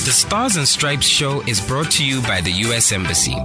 The Stars and Stripes show is brought to you by the U.S. Embassy.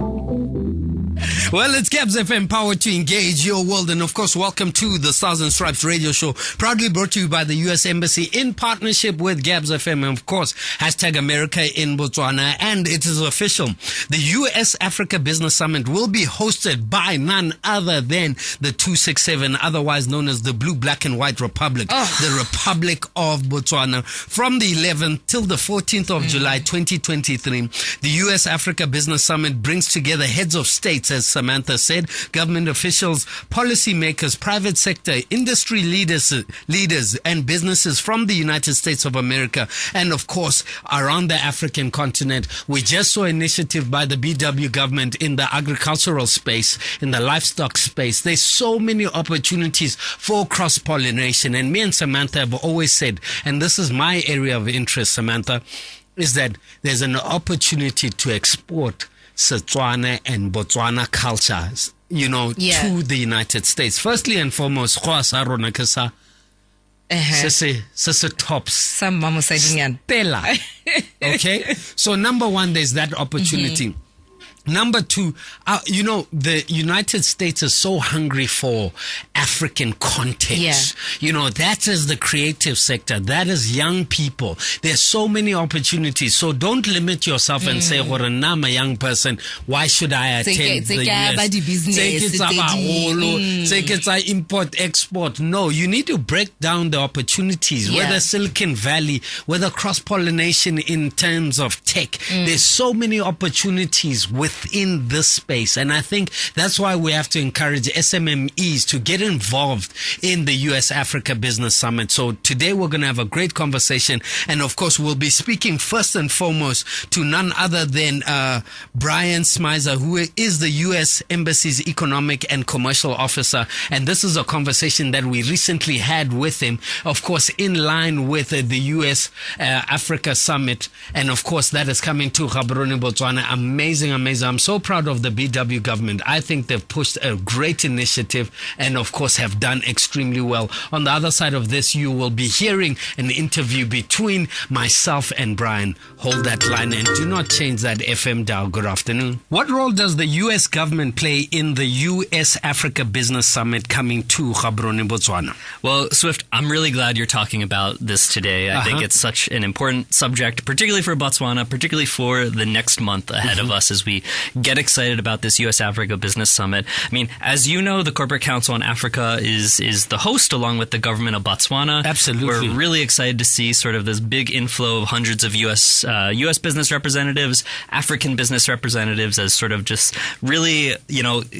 Well, it's Gabs FM, powered to engage your world. And of course, welcome to the Stars and Stripes radio show, proudly brought to you by the U.S. Embassy in partnership with Gabs FM. And of course, hashtag America in Botswana. And it is official. The U.S. Africa Business Summit will be hosted by none other than the 267, otherwise known as the Blue, Black and White Republic, the Republic of Botswana. From the 11th till the 14th of July 2023, the U.S. Africa Business Summit brings together heads of states, as Samantha said, government officials, policymakers, private sector, industry leaders, and businesses from the United States of America, and of course, around the African continent. We just saw an initiative by the BW government in the agricultural space, in the livestock space. There's so many opportunities for cross-pollination, and me and Samantha have always said, and this is my area of interest, Samantha, is that there's an opportunity to export Setswana and Botswana cultures, to the United States. Firstly and foremost, sese tops. Stella. Okay? So number one, there's that opportunity. Number two, the United States is so hungry for African content. That is the creative sector. That is young people. There's so many opportunities. So don't limit yourself and say, I'm a young person. Why should I attend the US? Import, export. No, you need to break down the opportunities, whether Silicon Valley, whether cross-pollination in terms of tech. There's so many opportunities within this space, and I think that's why we have to encourage SMMEs to get involved in the US Africa Business Summit. So today we're going to have a great conversation, and of course we'll be speaking first and foremost to none other than Brian Smizer, who is the US Embassy's Economic and Commercial Officer, and this is a conversation that we recently had with him, of course in line with the US Africa Summit, and of course that is coming to Gaborone, Botswana. Amazing. I'm so proud of the BW government. I think they've pushed a great initiative and of course have done extremely well. On the other side of this, you will be hearing an interview between myself and Brian. Hold that line and do not change that FM dial. Good afternoon. What role does the US government play in the US Africa Business Summit coming to Gaborone, Botswana? Well, Swift, I'm really glad you're talking about this today. I think it's such an important subject, particularly for Botswana, particularly for the next month ahead of us as we get excited about this U.S. Africa Business Summit. I mean, as you know, the Corporate Council on Africa is the host along with the government of Botswana. Absolutely. We're really excited to see sort of this big inflow of hundreds of U.S. business representatives, African business representatives as sort of just really,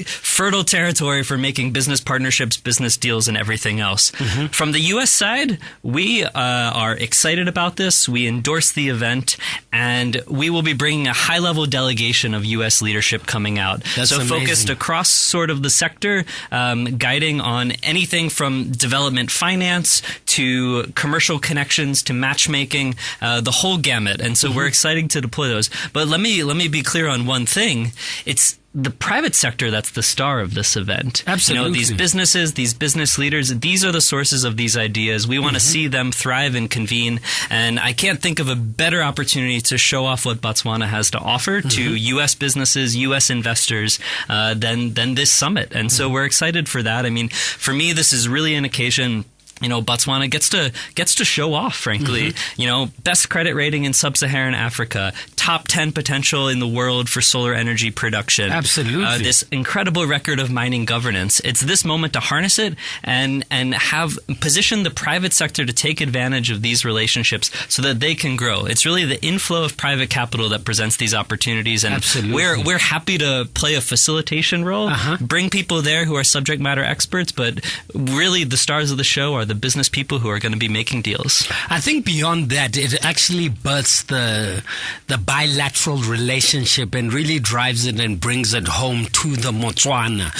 fertile territory for making business partnerships, business deals, and everything else. From the U.S. side, we are excited about this. We endorse the event, and we will be bringing a high-level delegation of U.S. leadership coming out. That's so amazing. Focused across sort of the sector, guiding on anything from development finance to commercial connections to matchmaking, the whole gamut. And so we're excited to deploy those. But let me be clear on one thing. It's the private sector that's the star of this event. Absolutely. These businesses, these business leaders, these are the sources of these ideas. We want to see them thrive and convene. And I can't think of a better opportunity to show off what Botswana has to offer to U.S. businesses, U.S. investors than this summit. And so we're excited for that. I mean, for me, this is really an occasion. Botswana gets to show off, frankly. Best credit rating in sub-Saharan Africa, top 10 potential in the world for solar energy production. Absolutely. This incredible record of mining governance. It's this moment to harness it and have position the private sector to take advantage of these relationships so that they can grow. It's really the inflow of private capital that presents these opportunities, and we're happy to play a facilitation role, bring people there who are subject matter experts, but really the stars of the show are the business people who are going to be making deals. I think beyond that, it actually births the bilateral relationship and really drives it and brings it home to the Botswana.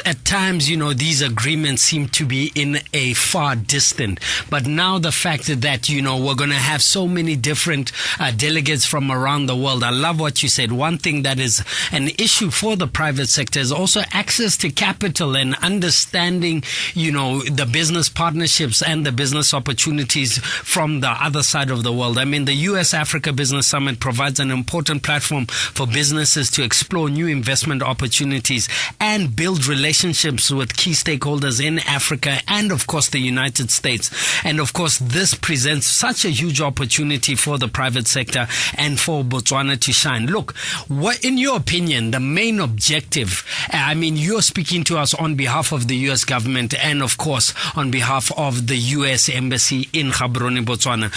At times, these agreements seem to be in a far distant. But now the fact that, we're going to have so many different delegates from around the world. I love what you said. One thing that is an issue for the private sector is also access to capital and understanding, the business partnerships and the business opportunities from the other side of the world. I mean, the US Africa Business Summit provides an important platform for businesses to explore new investment opportunities and build relationships with key stakeholders in Africa and, of course, the United States. And, of course, this presents such a huge opportunity for the private sector and for Botswana to shine. Look, what, in your opinion, the main objective, you're speaking to us on behalf of the U.S. government and, of course, on behalf of the U.S. Embassy in Gaborone, Botswana.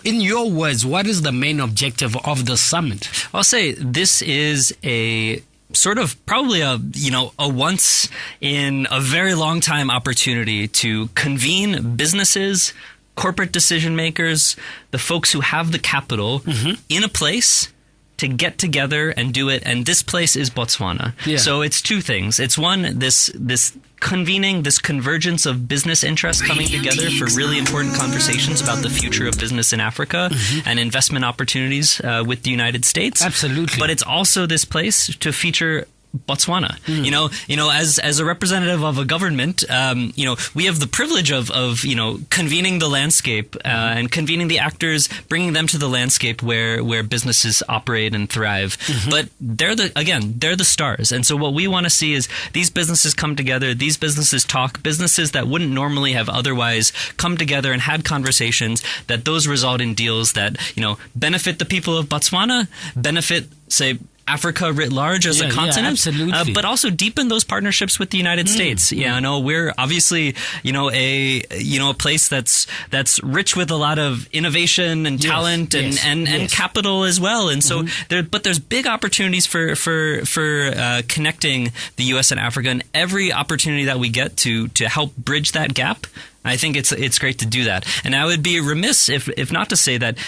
In your words, what is the main objective of the summit? I'll say this is a sort of probably a once in a very long time opportunity to convene businesses, corporate decision makers, the folks who have the capital in a place to get together and do it. And this place is Botswana. Yeah. So it's two things. It's one, this convening, this convergence of business interests coming together for really important conversations about the future of business in Africa and investment opportunities with the United States. Absolutely. But it's also this place to feature Botswana. As a representative of a government, we have the privilege of convening the landscape and convening the actors, bringing them to the landscape where businesses operate and thrive. But they're the stars. And so what we want to see is these businesses come together, these businesses talk, businesses that wouldn't normally have otherwise come together and had conversations, that those result in deals that, benefit the people of Botswana, benefit, say, Africa writ large as a continent, but also deepen those partnerships with the United States. We're obviously, a place that's rich with a lot of innovation and talent and capital as well. And so there's big opportunities for connecting the U.S. and Africa, and every opportunity that we get to help bridge that gap, I think it's great to do that. And I would be remiss if not to say that,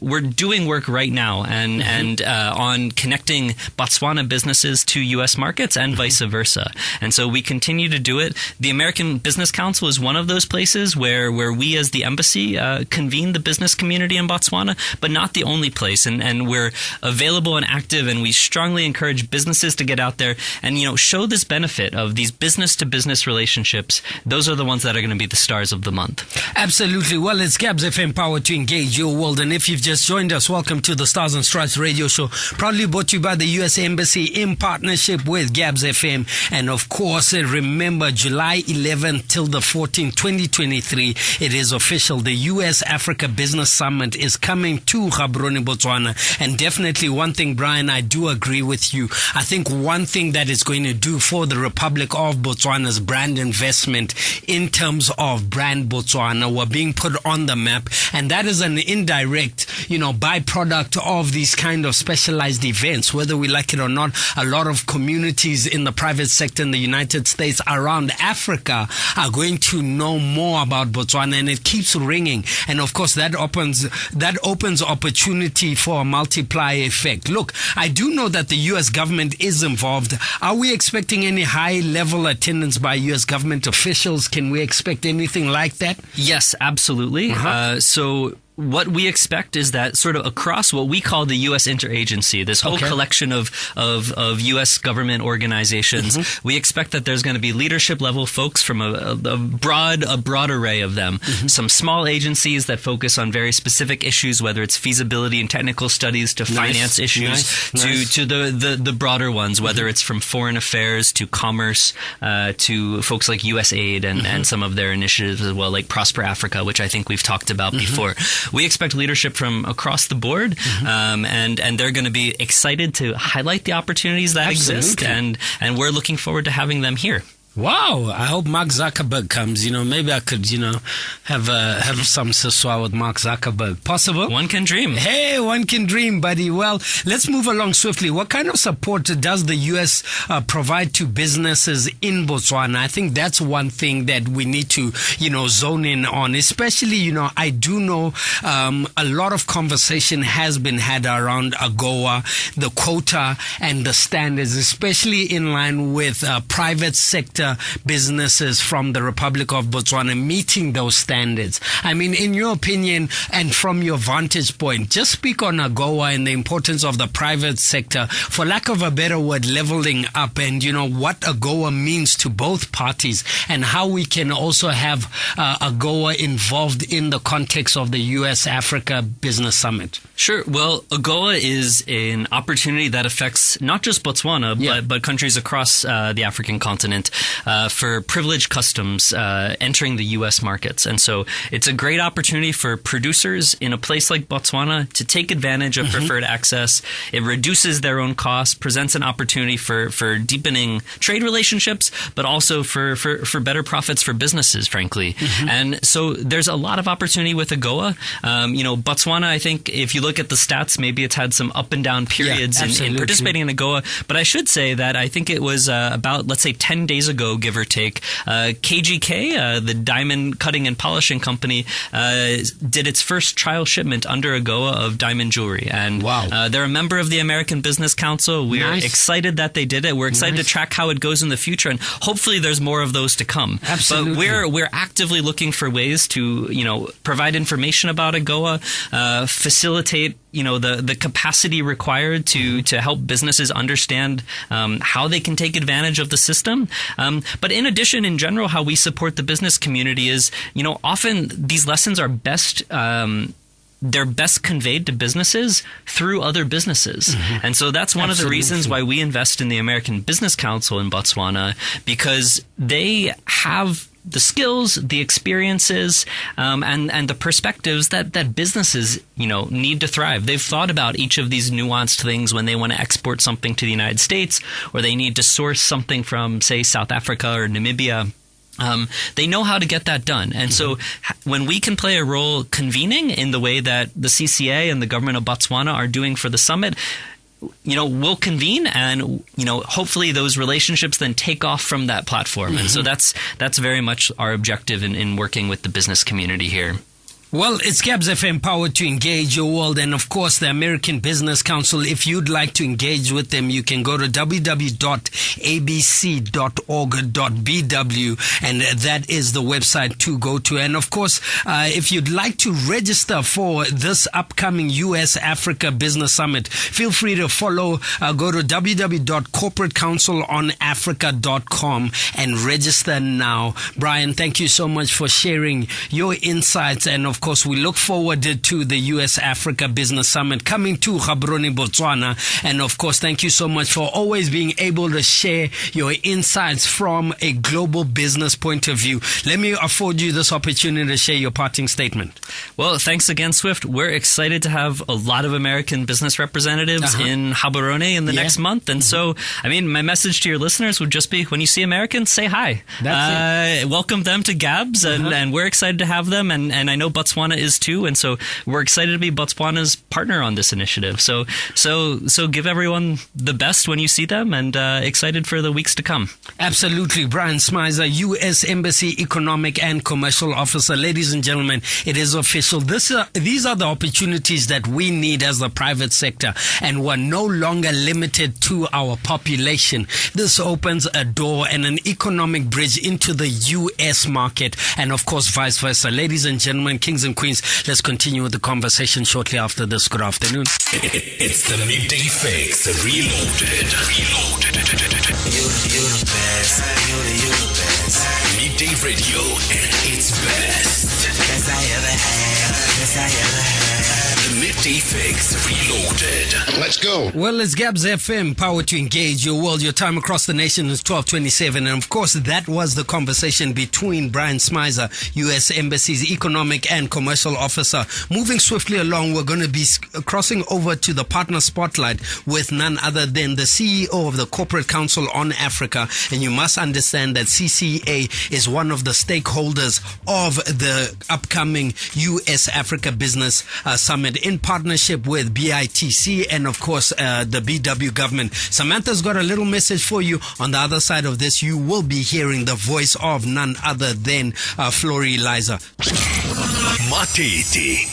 we're doing work right now and on connecting Botswana businesses to U.S. markets and vice versa. And so we continue to do it. The American Business Council is one of those places where we as the embassy convene the business community in Botswana, but not the only place. And we're available and active, and we strongly encourage businesses to get out there and, show this benefit of these business-to-business relationships. Those are the ones that are going to be the stars of the month. Absolutely. Well, it's Gabs FM, powered to engage your world. And if you've just joined us, welcome to the Stars and Stripes radio show, proudly brought to you by the U.S. Embassy in partnership with Gabs FM. And of course, remember, July 11th till the 14th, 2023, it is official. The U.S. Africa Business Summit is coming to Gaborone, Botswana. And definitely one thing, Brian, I do agree with you. I think one thing that it's going to do for the Republic of Botswana's brand investment in terms of brand Botswana, we're being put on the map, and that is an indirect, byproduct of these kind of specialized events. Whether we like it or not, a lot of communities in the private sector in the United States around Africa are going to know more about Botswana, and it keeps ringing. And of course, that opens opportunity for a multiplier effect. Look, I do know that the U.S. government is involved. Are we expecting any high-level attendance by U.S. government officials? Can we expect anything like that? Yes, absolutely. So what we expect is that sort of across what we call the U.S. interagency, this whole collection of U.S. government organizations, we expect that there's going to be leadership level folks from a broad array of them. Some small agencies that focus on very specific issues, whether it's feasibility and technical studies to finance issues, to the broader ones, whether it's from foreign affairs to commerce, to folks like USAID and some of their initiatives as well, like Prosper Africa, which I think we've talked about before. We expect leadership from across the board, and they're going to be excited to highlight the opportunities that exist, and we're looking forward to having them here. Wow, I hope Mark Zuckerberg comes. Maybe I could, have some siswa with Mark Zuckerberg. Possible? One can dream. Hey, one can dream, buddy. Well, let's move along swiftly. What kind of support does the U.S. provide to businesses in Botswana? I think that's one thing that we need to, zone in on. Especially, I do know a lot of conversation has been had around AGOA, the quota and the standards, especially in line with private sector sector businesses from the Republic of Botswana meeting those standards? I mean, in your opinion and from your vantage point, just speak on AGOA and the importance of the private sector, for lack of a better word, leveling up, and what AGOA means to both parties, and how we can also have AGOA involved in the context of the US-Africa Business Summit. Sure. Well, AGOA is an opportunity that affects not just Botswana, but countries across the African continent for privileged customs entering the U.S. markets. And so it's a great opportunity for producers in a place like Botswana to take advantage of preferred access. It reduces their own costs, presents an opportunity for deepening trade relationships, but also for better profits for businesses, frankly. And so there's a lot of opportunity with AGOA. Botswana, I think, if you look at the stats, maybe it's had some up and down periods in participating in AGOA. But I should say that I think it was about, let's say, 10 days ago, give or take, KGK, the diamond cutting and polishing company, did its first trial shipment under AGOA of diamond jewelry. And they're a member of the American Business Council. We're excited that they did it. We're excited to track how it goes in the future, and hopefully there's more of those to come. Absolutely. But we're actively looking for ways to, provide information about AGOA, facilitate the capacity required to help businesses understand how they can take advantage of the system. But in addition, in general, how we support the business community is, often these lessons are best they're best conveyed to businesses through other businesses. And so that's one of the reasons why we invest in the American Business Council in Botswana, because they have the skills, the experiences, and the perspectives that businesses, need to thrive. They've thought about each of these nuanced things when they want to export something to the United States, or they need to source something from, say, South Africa or Namibia. They know how to get that done. And so when we can play a role convening in the way that the CCA and the government of Botswana are doing for the summit, we'll convene, and hopefully those relationships then take off from that platform. And so that's very much our objective in working with the business community here. Well, it's Gabs FM, powered to engage your world, and of course the American Business Council. If you'd like to engage with them, you can go to www.abc.org.bw, and that is the website to go to. And of course, if you'd like to register for this upcoming US-Africa Business Summit, feel free to follow. Go to www.corporatecouncilonafrica.com and register now. Brian, thank you so much for sharing your insights, and of course, we look forward to the US-Africa Business Summit coming to Gaborone, Botswana. And of course, thank you so much for always being able to share your insights from a global business point of view. Let me afford you this opportunity to share your parting statement. Well, thanks again, Swift. We're excited to have a lot of American business representatives in Gaborone in the next month. And so, my message to your listeners would just be, when you see Americans, say hi. Welcome them to Gabs, and we're excited to have them. And I know Botswana is too, and so we're excited to be Botswana's partner on this initiative. So give everyone the best when you see them, and excited for the weeks to come. Absolutely. Brian Smizer, U.S. Embassy Economic and Commercial Officer. Ladies and gentlemen, it is official. These are the opportunities that we need as the private sector, and we're no longer limited to our population. This opens a door and an economic bridge into the U.S. market, and of course vice versa. Ladies and gentlemen, kings and queens, let's continue with the conversation shortly after this. Good afternoon. It's the Midday Fix Reloaded. You're the best. You're the best. Midday Radio at its best. Best I ever had. Best I ever had. The Midday Fix Reloaded. Let's go. Well, it's Gabs FM, powered to engage your world. Your time across the nation is 12:27, and of course that was the conversation between Brian Smizer, U.S. Embassy's Economic and Commercial Officer. Moving swiftly along, we're going to be crossing over to the partner spotlight with none other than the CEO of the Corporate Council on Africa. And you must understand that CCA is one of the stakeholders of the upcoming U.S. Africa Business Summit in partnership with BITC and of course, the BW government. Samantha's got a little message for you. On the other side of this, you will be hearing the voice of none other than Flory Liza. Matete.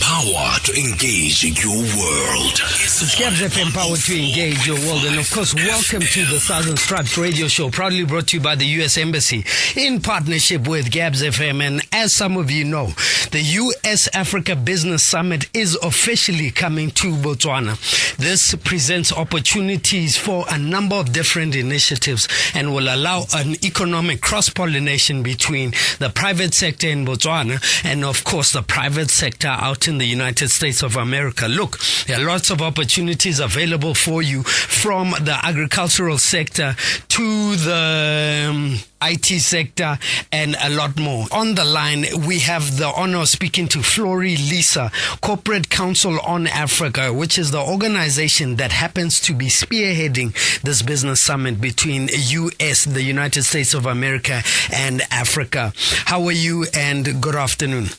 Power to engage your world. It's Gabs FM, power to engage your world. And of course, welcome to the Southern Stripes radio show, proudly brought to you by the U.S. Embassy in partnership with Gabs FM. And as some of you know, the U.S. Africa Business Summit is officially coming to Botswana. This presents opportunities for a number of different initiatives and will allow an economic cross-pollination between the private sector in Botswana and, of course, the private sector out in the United States of America. Look, there are lots of opportunities available for you, from the agricultural sector to the IT sector and a lot more. On the line, we have the honor of speaking to Flory Liza, Corporate Council on Africa, which is the organization that happens to be spearheading this business summit between US, the United States of America, and Africa. How are you, and good afternoon?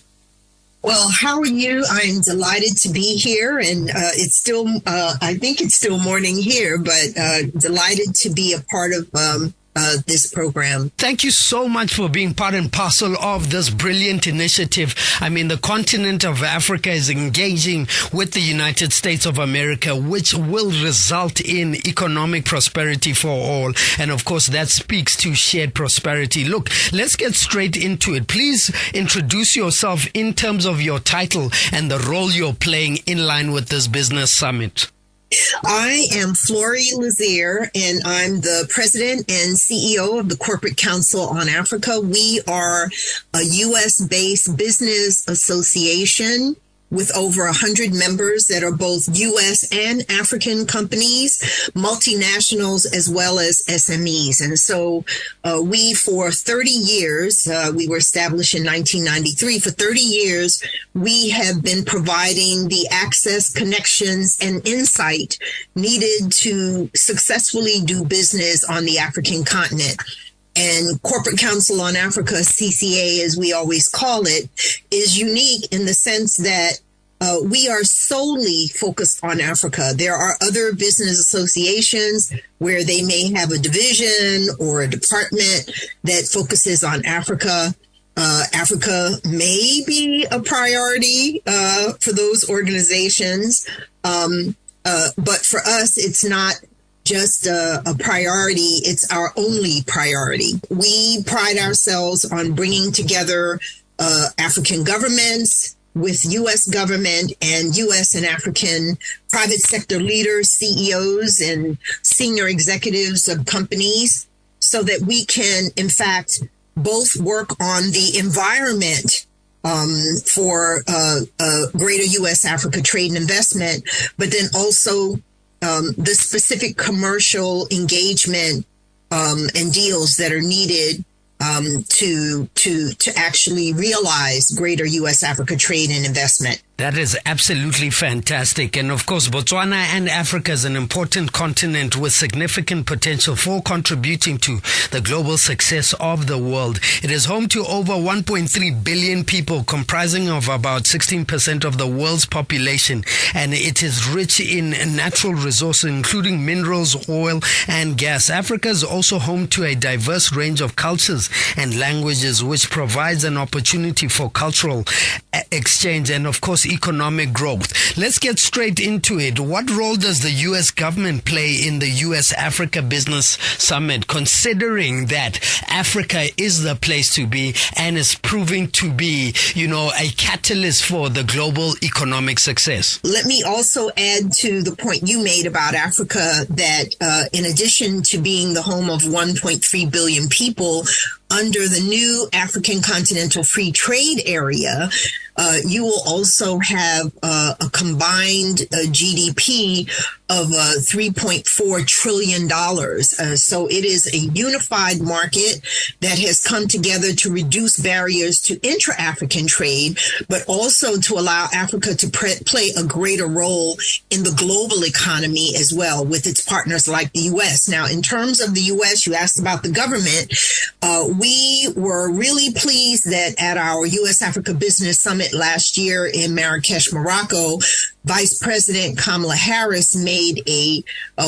Well, how are you? I'm delighted to be here, and it's still, I think it's still morning here, but delighted to be a part of this program. Thank you so much for being part and parcel of this brilliant initiative. I mean, the continent of Africa is engaging with the United States of America, which will result in economic prosperity for all. And of course, that speaks to shared prosperity. Look, let's get straight into it. Please introduce yourself in terms of your title and the role you're playing in line with this business summit. I am Flory Liza, and I'm the president and CEO of the Corporate Council on Africa. We are a U.S.-based business association with over 100 members that are both U.S. and African companies, multinationals, as well as SMEs. And so we, for 30 years, we were established in 1993. For 30 years, we have been providing the access, connections, and insight needed to successfully do business on the African continent. And Corporate Council on Africa, CCA, as we always call it, is unique in the sense that we are solely focused on Africa. There are other business associations where they may have a division or a department that focuses on Africa. Africa may be a priority for those organizations, but for us, it's not just a priority. It's our only priority. We pride ourselves on bringing together African governments with U.S. government and U.S. and African private sector leaders, CEOs, and senior executives of companies, so that we can, in fact, both work on the environment for greater U.S.-Africa trade and investment, but then also the specific commercial engagement and deals that are needed to actually realize greater U.S.-Africa trade and investment. That is absolutely fantastic. And of course, Botswana and Africa is an important continent with significant potential for contributing to the global success of the world. It is home to over 1.3 billion people, comprising of about 16% of the world's population. And it is rich in natural resources, including minerals, oil, and gas. Africa is also home to a diverse range of cultures and languages, which provides an opportunity for cultural exchange and, of course, economic growth. Let's get straight into it. What role does the U.S. government play in the U.S. Africa Business Summit, considering that Africa is the place to be and is proving to be, a catalyst for the global economic success? Let me also add to the point you made about Africa that in addition to being the home of 1.3 billion people, under the new African Continental Free Trade Area, you will also have a combined GDP of $3.4 trillion. So it is a unified market that has come together to reduce barriers to intra-African trade, but also to allow Africa to play a greater role in the global economy as well with its partners like the U.S. Now, in terms of the U.S., you asked about the government. We were really pleased that at our U.S. Africa Business Summit last year in Marrakesh, Morocco, Vice President Kamala Harris made a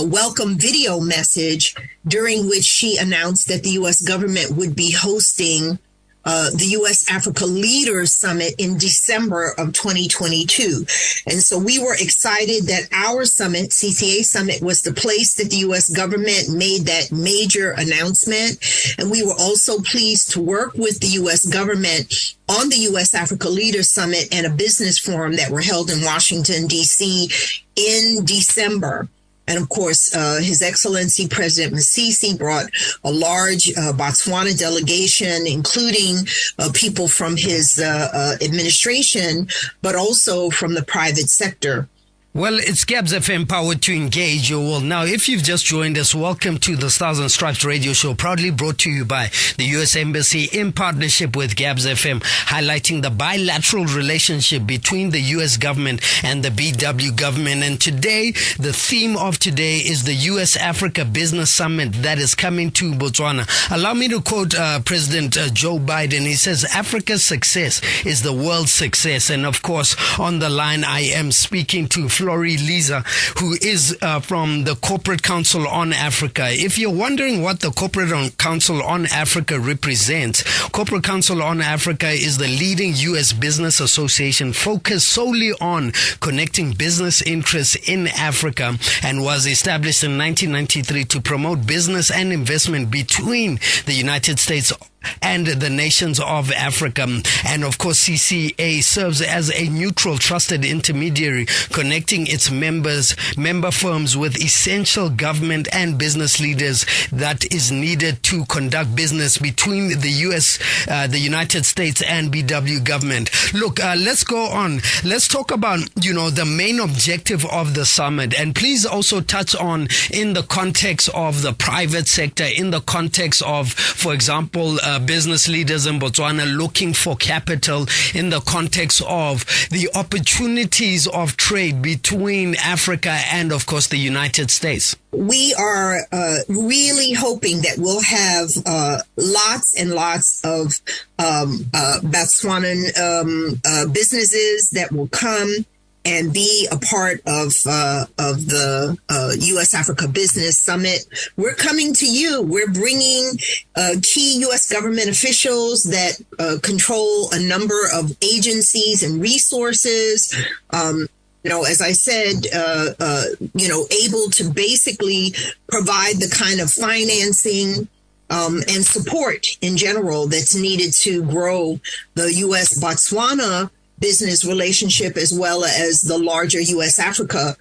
welcome video message during which she announced that the U.S. government would be hosting the U.S. Africa Leaders Summit in December of 2022. And so we were excited that our summit, CCA Summit, was the place that the U.S. government made that major announcement. And we were also pleased to work with the U.S. government on the U.S. Africa Leaders Summit and a business forum that were held in Washington, D.C. in December. And of course, His Excellency President Masisi brought a large Botswana delegation, including people from his administration, but also from the private sector. Well, it's Gabs FM, powered to engage your world. Now, if you've just joined us, welcome to the Stars and Stripes radio show, proudly brought to you by the U.S. Embassy in partnership with Gabs FM, highlighting the bilateral relationship between the U.S. government and the BW government. And today, the theme of today is the U.S. Africa Business Summit that is coming to Botswana. Allow me to quote President Joe Biden. He says, Africa's success is the world's success. And of course, on the line, I am speaking to Flory Lisa, who is from the Corporate Council on Africa. If you're wondering what the Corporate Council on Africa represents, Corporate Council on Africa is the leading U.S. business association focused solely on connecting business interests in Africa and was established in 1993 to promote business and investment between the United States and the nations of Africa. And of course, CCA serves as a neutral, trusted intermediary connecting its member firms with essential government and business leaders that is needed to conduct business between the U.S., the United States and BW government. Look, let's go on. Let's talk about, the main objective of the summit. And please also touch on in the context of the private sector, in the context of, for example, business leaders in Botswana looking for capital, in the context of the opportunities of trade between Africa and, of course, the United States. We are really hoping that we'll have lots and lots of Botswanan businesses that will come and be a part of the U.S. Africa Business Summit. We're coming to you. We're bringing key U.S. government officials that control a number of agencies and resources. As I said, able to basically provide the kind of financing and support in general that's needed to grow the U.S. Botswana business relationship as well as the larger U.S. Africa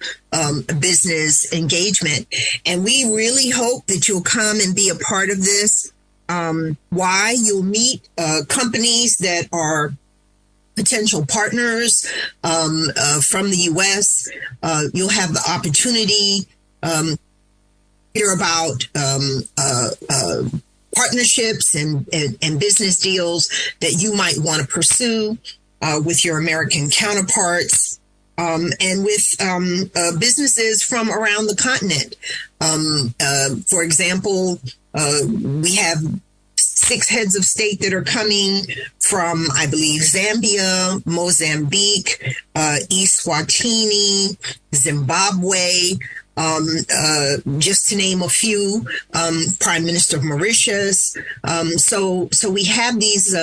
business engagement. And we really hope that you'll come and be a part of this. Why? You'll meet companies that are potential partners from the U.S. You'll have the opportunity to hear about partnerships and business deals that you might want to pursue with your American counterparts and with businesses from around the continent. For example, we have 6 heads of state that are coming from, I believe, Zambia, Mozambique, Eswatini, Zimbabwe, just to name a few, Prime Minister of Mauritius. So we have these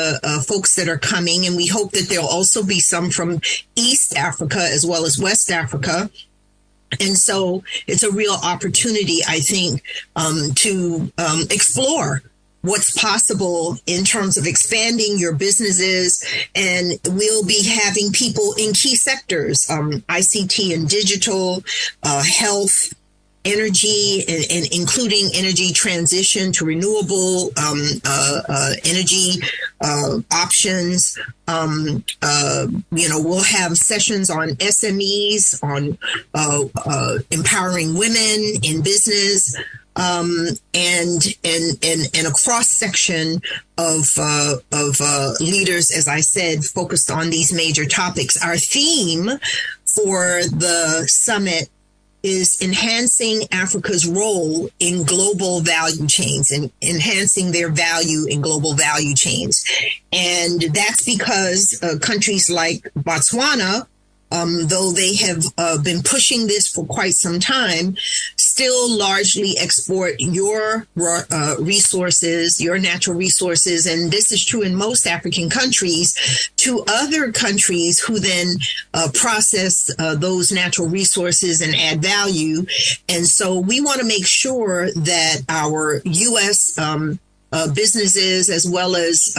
folks that are coming, and we hope that there'll also be some from East Africa as well as West Africa. And so it's a real opportunity, I think, to explore what's possible in terms of expanding your businesses. And we'll be having people in key sectors, ICT and digital, health, energy, and including energy transition to renewable energy options. We'll have sessions on SMEs, on empowering women in business, and a cross section of leaders, as I said, focused on these major topics. Our theme for the summit is enhancing Africa's role in global value chains and enhancing their value in global value chains. And that's because countries like Botswana though they have been pushing this for quite some time, still largely export your resources, your natural resources, and this is true in most African countries, to other countries who then process those natural resources and add value. And so we want to make sure that our U.S. Businesses as well as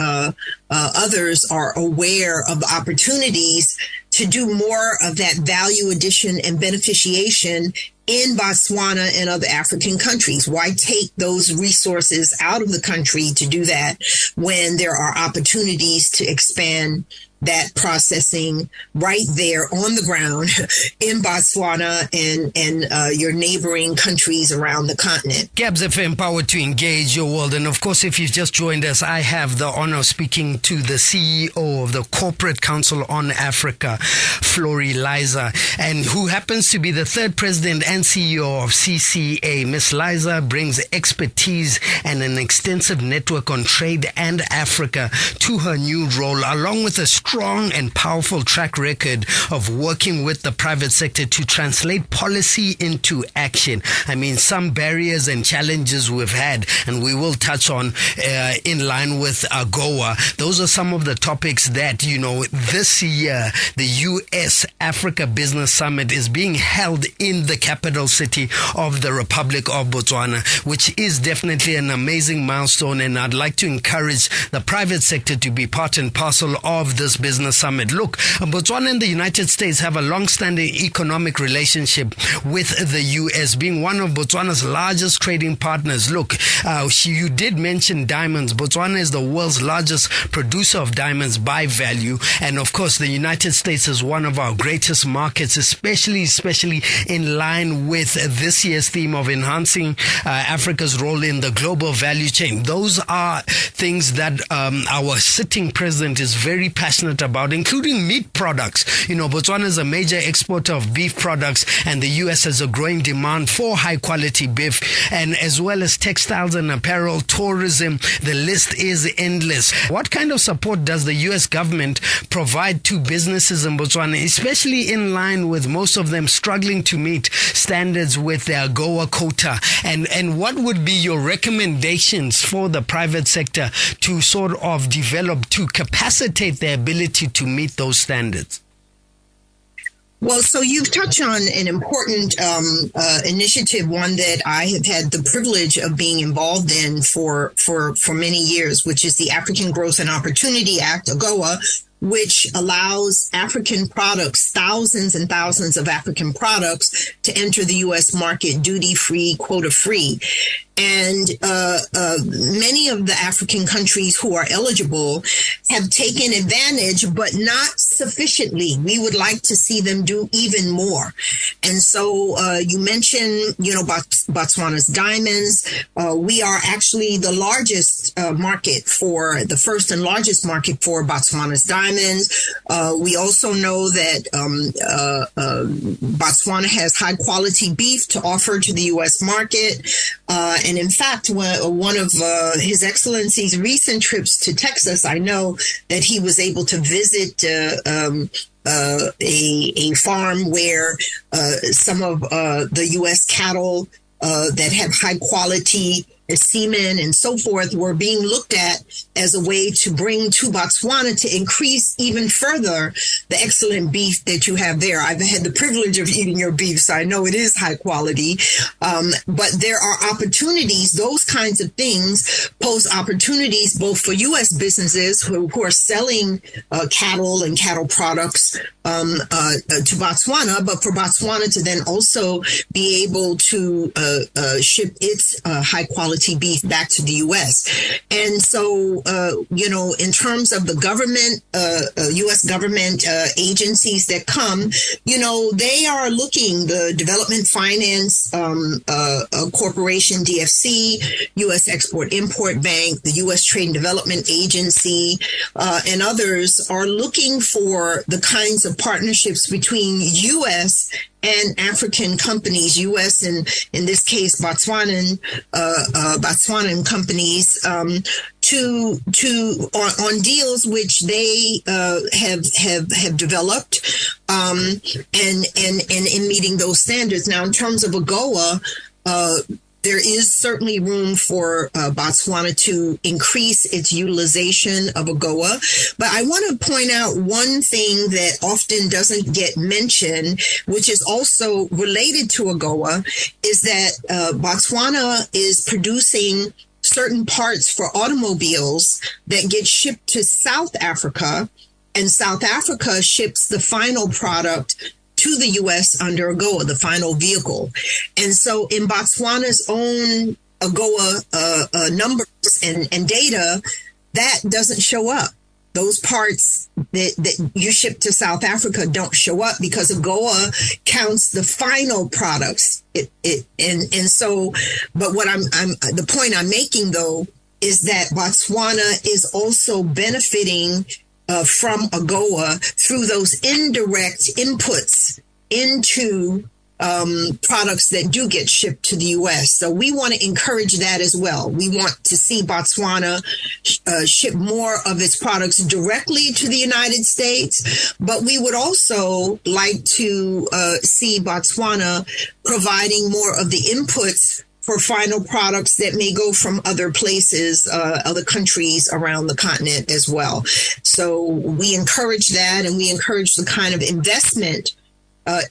others are aware of the opportunities to do more of that value addition and beneficiation in Botswana and other African countries. Why take those resources out of the country to do that when there are opportunities to expand that processing right there on the ground in Botswana and your neighboring countries around the continent. Gabs FM, powered to engage your world. And of course, if you've just joined us, I have the honor of speaking to the CEO of the Corporate Council on Africa, Flory Liza, and who happens to be the third president and CEO of CCA. Miss Liza brings expertise and an extensive network on trade and Africa to her new role, along with a strong and powerful track record of working with the private sector to translate policy into action. I mean, some barriers and challenges we've had, and we will touch on in line with AGOA. Those are some of the topics that, this year, the U.S. Africa Business Summit is being held in the capital city of the Republic of Botswana, which is definitely an amazing milestone. And I'd like to encourage the private sector to be part and parcel of this business summit. Look, Botswana and the United States have a long-standing economic relationship with the U.S., being one of Botswana's largest trading partners. Look, you did mention diamonds. Botswana is the world's largest producer of diamonds by value. And of course, the United States is one of our greatest markets, especially in line with this year's theme of enhancing Africa's role in the global value chain. Those are things that our sitting president is very passionate about, including meat products. Botswana is a major exporter of beef products, and the U.S. has a growing demand for high-quality beef, and as well as textiles and apparel, tourism. The list is endless. What kind of support does the U.S. government provide to businesses in Botswana, especially in line with most of them struggling to meet standards with their AGOA quota? And what would be your recommendations for the private sector to sort of develop, to capacitate their ability to meet those standards? Well, so you've touched on an important initiative, one that I have had the privilege of being involved in for many years, which is the African Growth and Opportunity Act, AGOA, which allows African products, thousands and thousands of African products, to enter the U.S. market duty-free, quota-free. And many of the African countries who are eligible have taken advantage, but not sufficiently. We would like to see them do even more. And so you mentioned, Botswana's diamonds. We are actually the largest the first and largest market for Botswana's diamonds. We also know that Botswana has high quality beef to offer to the U.S. market. And in fact, one of His Excellency's recent trips to Texas, I know that he was able to visit a farm where some of the U.S. cattle that have high quality semen and so forth were being looked at as a way to bring to Botswana to increase even further the excellent beef that you have there. I've had the privilege of eating your beef, so I know it is high quality. But there are opportunities. Those kinds of things pose opportunities both for U.S. businesses who are selling cattle and cattle products to Botswana, but for Botswana to then also be able to ship its high quality beef back to the U.S. And so, in terms of the government, U.S. government agencies that come, they are looking, the Development Finance Corporation, DFC, U.S. Export-Import Bank, the U.S. Trade and Development Agency, and others are looking for the kinds of partnerships between U.S. and African companies, U.S. and in this case Botswanan companies, on deals which they have developed and in meeting those standards. Now, in terms of AGOA, there is certainly room for Botswana to increase its utilization of AGOA. But I want to point out one thing that often doesn't get mentioned, which is also related to AGOA, is that Botswana is producing certain parts for automobiles that get shipped to South Africa, and South Africa ships the final product to the U.S. under AGOA, the final vehicle. And so in Botswana's own AGOA numbers and data, that doesn't show up. Those parts that you ship to South Africa don't show up because AGOA counts the final products. So, but what the point I'm making though is that Botswana is also benefiting from AGOA through those indirect inputs into products that do get shipped to the U.S. So we want to encourage that as well. We want to see Botswana ship more of its products directly to the United States, but we would also like to see Botswana providing more of the inputs for final products that may go from other places, other countries around the continent as well. So we encourage that, and we encourage the kind of investment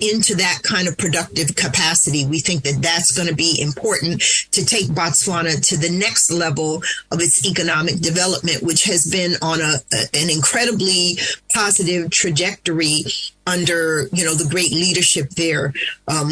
into that kind of productive capacity. We think that that's going to be important to take Botswana to the next level of its economic development, which has been on an incredibly positive trajectory under, the great leadership there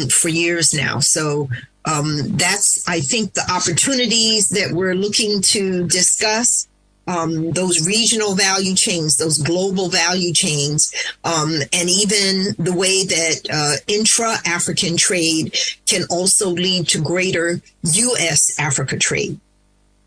for years now. So that's, I think, the opportunities that we're looking to discuss, those regional value chains, those global value chains, and even the way that intra-African trade can also lead to greater U.S.-Africa trade.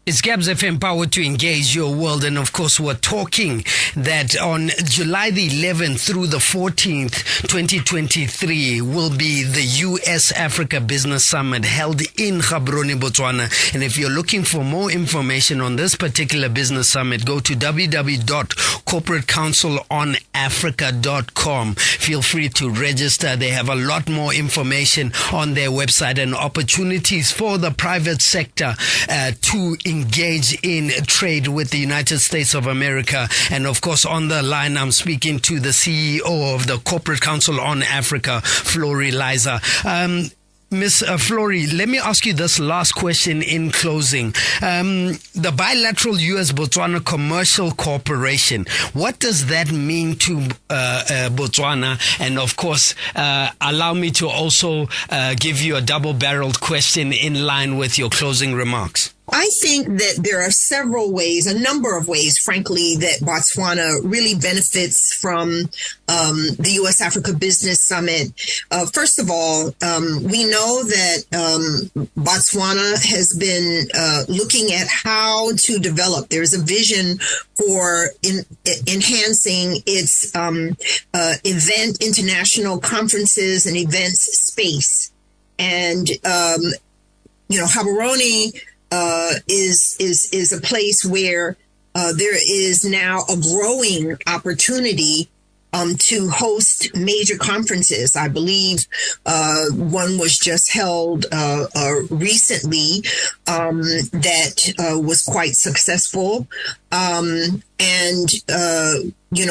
It's Gabs FM Power to Engage Your World. And of course, we're talking that on July the 11th through the 14th, 2023 will be the US Africa Business Summit held in Gaborone, Botswana. And if you're looking for more information on this particular business summit, go to www.corporatecouncilonafrica.com. Feel free to register. They have a lot more information on their website and opportunities for the private sector to engage in trade with the United States of America. And of course, on the line, I'm speaking to the CEO of the Corporate Council on Africa, Flory Liza. Ms. Flory, let me ask you this last question in closing. The bilateral U.S.-Botswana commercial cooperation, what does that mean to Botswana? And of course, allow me to also give you a double-barreled question in line with your closing remarks. I think that there are several ways, a number of ways, frankly, that Botswana really benefits from the U.S. Africa Business Summit. First of all, we know that Botswana has been looking at how to develop. There's a vision for enhancing its international conferences and events space. And, Gaborone is a place where there is now a growing opportunity to host major conferences. I believe one was just held recently that was quite successful.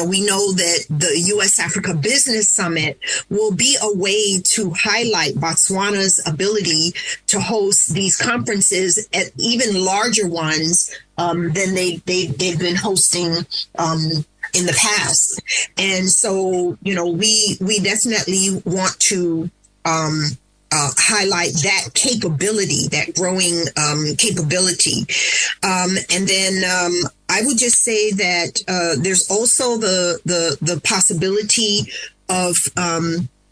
We know that the U.S. Africa Business Summit will be a way to highlight Botswana's ability to host these conferences at even larger ones than they've been hosting in the past. And so, we definitely want to highlight that capability, that growing capability. And then I would just say that there's also the possibility of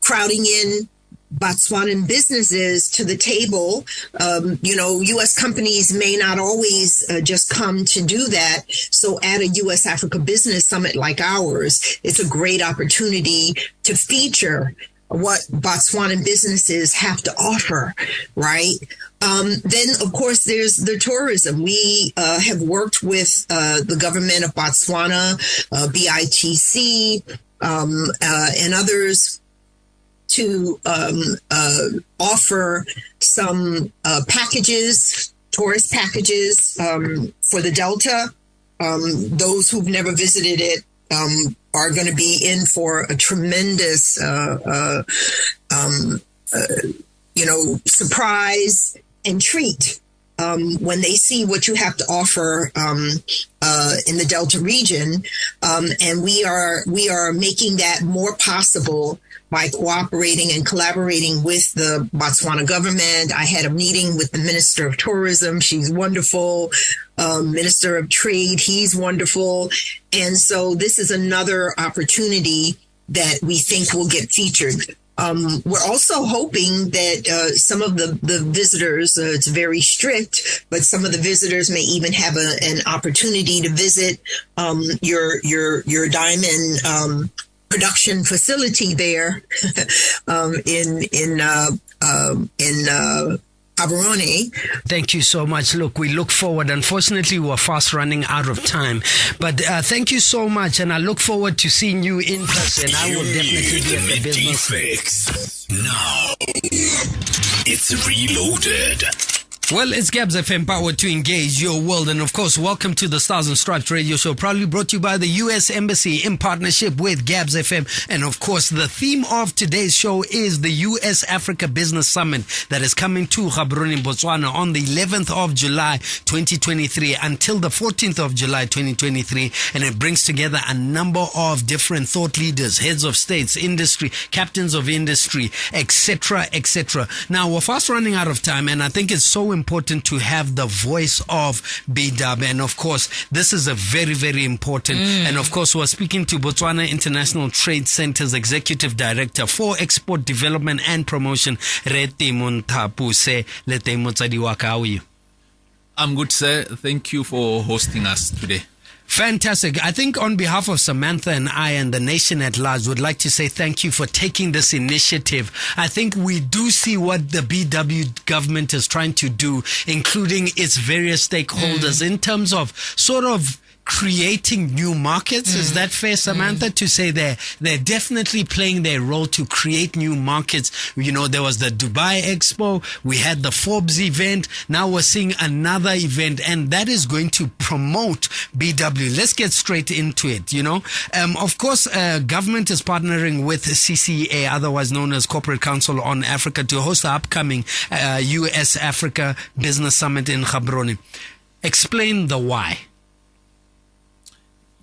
crowding in Botswanan businesses to the table. U.S. companies may not always just come to do that. So at a U.S. Africa Business Summit like ours, it's a great opportunity to feature what Botswanan businesses have to offer, right? Then, of course, there's the tourism. We have worked with the government of Botswana, BITC, and others to offer some packages, tourist packages for the Delta. Those who've never visited it are going to be in for a tremendous, surprise and treat when they see what you have to offer in the Delta region. And we are making that more possible by cooperating and collaborating with the Botswana government. I had a meeting with the Minister of Tourism. She's wonderful. Minister of Trade, he's wonderful. And so this is another opportunity that we think will get featured. We're also hoping that some of the visitors, it's very strict, but some of the visitors may even have an opportunity to visit your diamond production facility there in Gaborone. Thank you so much. Look, we look forward. Unfortunately, we're fast running out of time. But thank you so much, and I look forward to seeing you in person. I will definitely be at the business. Fix. Now, it's reloaded. Well, it's Gabs FM, powered to engage your world. And of course, welcome to the Stars and Stripes radio show, proudly brought to you by the U.S. Embassy in partnership with Gabs FM. And of course, the theme of today's show is the U.S. Africa Business Summit that is coming to Gaborone, Botswana on the 11th of July, 2023 until the 14th of July, 2023. And it brings together a number of different thought leaders, heads of states, industry, captains of industry, etc., etc. Now, we're fast running out of time, and I think it's so important to have the voice of B-Dub. And of course, this is a very, very important. And of course, we're speaking to Botswana International Trade Center's Executive Director for Export Development and Promotion, Reti Muntapuse. How are you? I'm good, sir. Thank you for hosting us today. Fantastic. I think on behalf of Samantha and I and the nation at large would like to say thank you for taking this initiative. I think we do see what the BW government is trying to do, including its various stakeholders in terms of sort of creating new markets. Is that fair, Samantha, to say they're definitely playing their role to create new markets? You know, there was the Dubai Expo, we had the Forbes event, now we're seeing another event, and that is going to promote BW. Let's get straight into it, you know. Of course, government is partnering with CCA, otherwise known as Corporate Council on Africa, to host the upcoming US Africa Business Summit in Gaborone. Explain the why.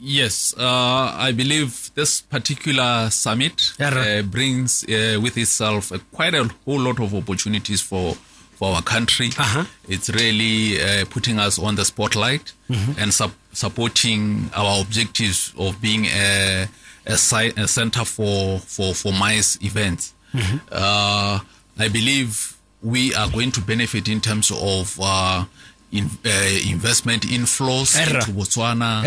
Yes, I believe this particular summit brings with itself quite a whole lot of opportunities for our country. It's really putting us on the spotlight and supporting our objectives of being a center for MICE events. I believe we are going to benefit in terms of investment inflows into Botswana.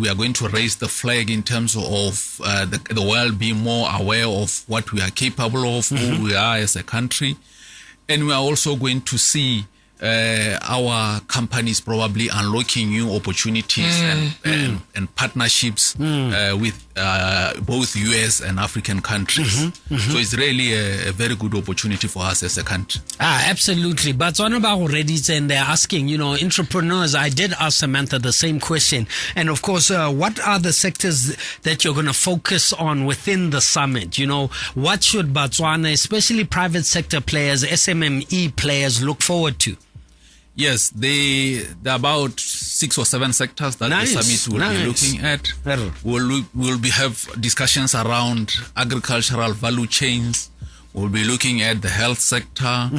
We are going to raise the flag in terms of the world being more aware of what we are capable of, who we are as a country. And we are also going to see our companies probably unlocking new opportunities and partnerships with both US and African countries. So it's really a very good opportunity for us as a country. Absolutely. But on about already, and they're asking, you know, entrepreneurs, I did ask Samantha the same question. And of course, what are the sectors that you're going to focus on within the summit? You know, what should Botswana, especially private sector players, SMME players, look forward to? Yes, there are about 6 or 7 sectors that the summit will be looking at. We'll have discussions around agricultural value chains. We'll be looking at the health sector,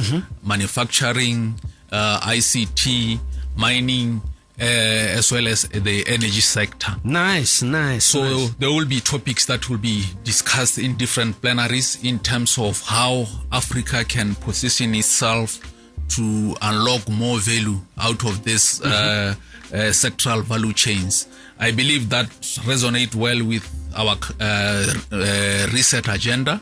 manufacturing, ICT, mining, as well as the energy sector. Nice. So there will be topics that will be discussed in different plenaries in terms of how Africa can position itself to unlock more value out of this sectoral value chains. I believe that resonate well with our research agenda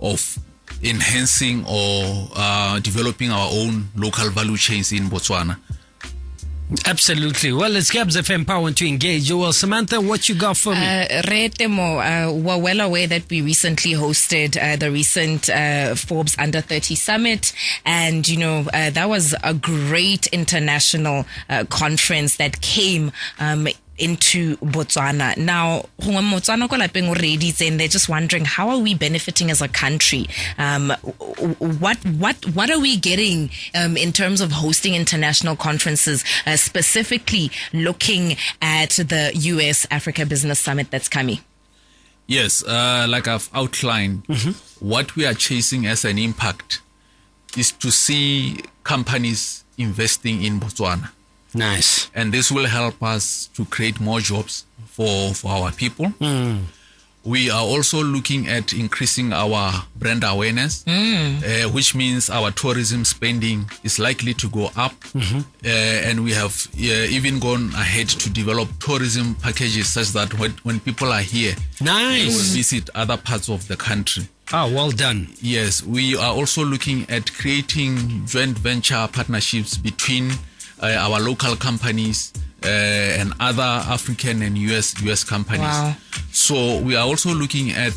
of enhancing or developing our own local value chains in Botswana. Absolutely. Well, it's Gabs FM Power to Engage. Well, Samantha, what you got for me? We're well aware that we recently hosted the recent Forbes Under 30 Summit. And, that was a great international conference that came into Botswana. Now, Botswana ko lapeng already, and they're just wondering, how are we benefiting as a country? What are we getting in terms of hosting international conferences, specifically looking at the US Africa Business Summit that's coming? Yes, like I've outlined, what we are chasing as an impact is to see companies investing in Botswana. Nice. And this will help us to create more jobs for our people. We are also looking at increasing our brand awareness, which means our tourism spending is likely to go up. And we have even gone ahead to develop tourism packages such that when people are here, they will visit other parts of the country. Oh, well done. Yes, we are also looking at creating joint venture partnerships between our local companies and other African and US companies. Wow. So we are also looking at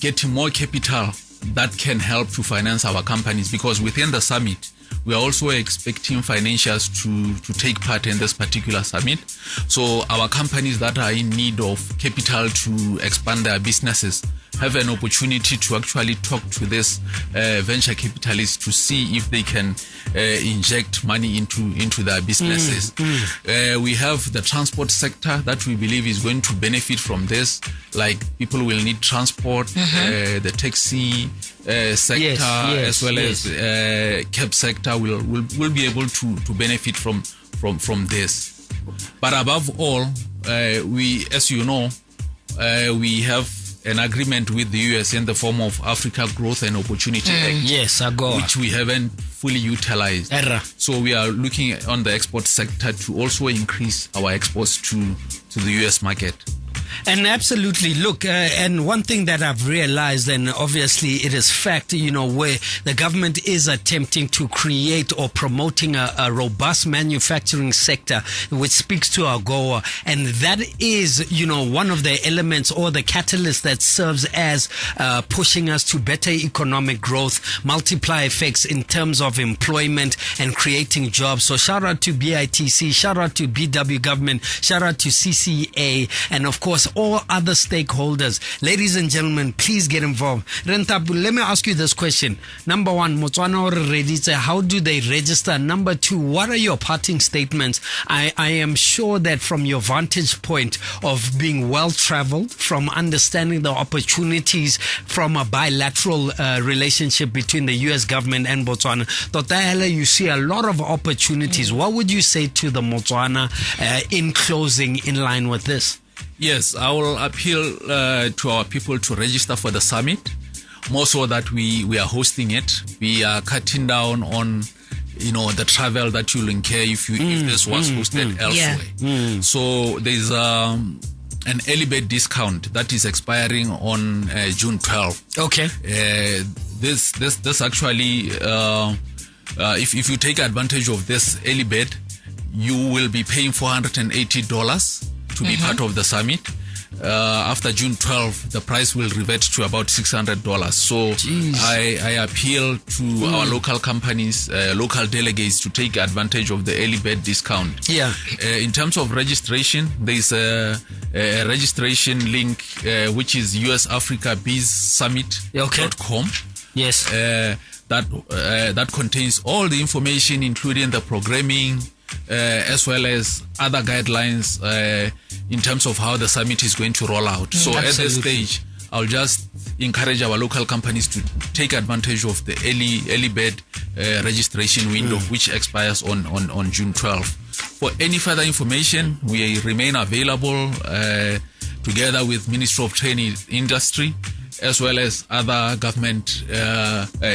getting more capital that can help to finance our companies, because within the summit we are also expecting financials to take part in this particular summit. So our companies that are in need of capital to expand their businesses have an opportunity to actually talk to this venture capitalists to see if they can inject money into their businesses. We have the transport sector that we believe is going to benefit from this. Like, people will need transport, the taxi sector, as well as cab sector will be able to benefit from this. But above all, we, as you know, we have an agreement with the US in the form of Africa Growth and Opportunity Act, which we haven't fully utilized. So we are looking on the export sector to also increase our exports to the US market. And absolutely, look, and one thing that I've realized, and obviously it is fact, where the government is attempting to create or promoting a robust manufacturing sector, which speaks to our goal. And that is, one of the elements or the catalyst that serves as pushing us to better economic growth, multiply effects in terms of employment and creating jobs. So shout out to BITC, shout out to BW government, shout out to CCA, and of course, all other stakeholders. Ladies and gentlemen, please get involved. Rentabu, let me ask you this question. Number one, Botswana already, how do they register? Number two, what are your parting statements? I am sure that from your vantage point of being well-traveled, from understanding the opportunities from a bilateral relationship between the U.S. government and Botswana, you see a lot of opportunities. What would you say to the Botswana in closing, in line with this? Yes, I will appeal to our people to register for the summit. More so that we are hosting it. We are cutting down on the travel that you'll incur if this was hosted elsewhere. So there's an early bird discount that is expiring on June 12th. Okay. This actually, if you take advantage of this early bird, you will be paying $480 to be part of the summit. After June 12th, the price will revert to about $600. So I appeal to our local companies, local delegates, to take advantage of the early bird discount. In terms of registration, there's a registration link which is usafricabizsummit.com. Yes. That contains all the information, including the programming, as well as other guidelines in terms of how the summit is going to roll out. So at this stage, I'll just encourage our local companies to take advantage of the early bird registration window, which expires on June 12th. For any further information, we remain available together with Ministry of Trade and Industry. as well as other government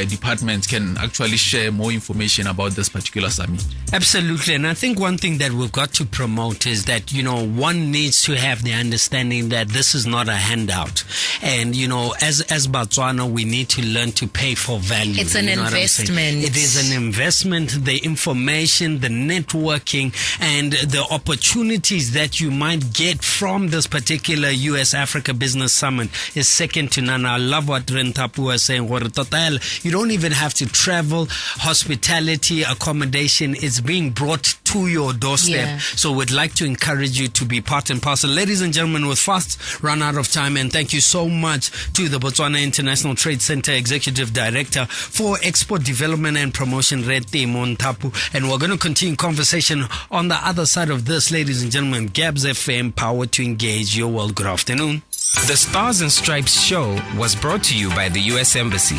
departments can actually share more information about this particular summit. Absolutely. And I think one thing that we've got to promote is that, one needs to have the understanding that this is not a handout. And, as Botswana, we need to learn to pay for value. It's an investment. It is an investment. The information, the networking, and the opportunities that you might get from this particular US Africa Business Summit is second to none. I love what Rentapu was saying. You don't even have to travel. Hospitality, accommodation is being brought to your doorstep. Yeah. So we'd like to encourage you to be part and parcel. Ladies and gentlemen, we've fast run out of time, and thank you so much to the Botswana International Trade Center Executive Director for Export Development and Promotion, Rete Montapu. And we're going to continue conversation on the other side of this, ladies and gentlemen. Gabs FM, power to engage your world. Good afternoon. The Stars and Stripes show was brought to you by the U.S. Embassy.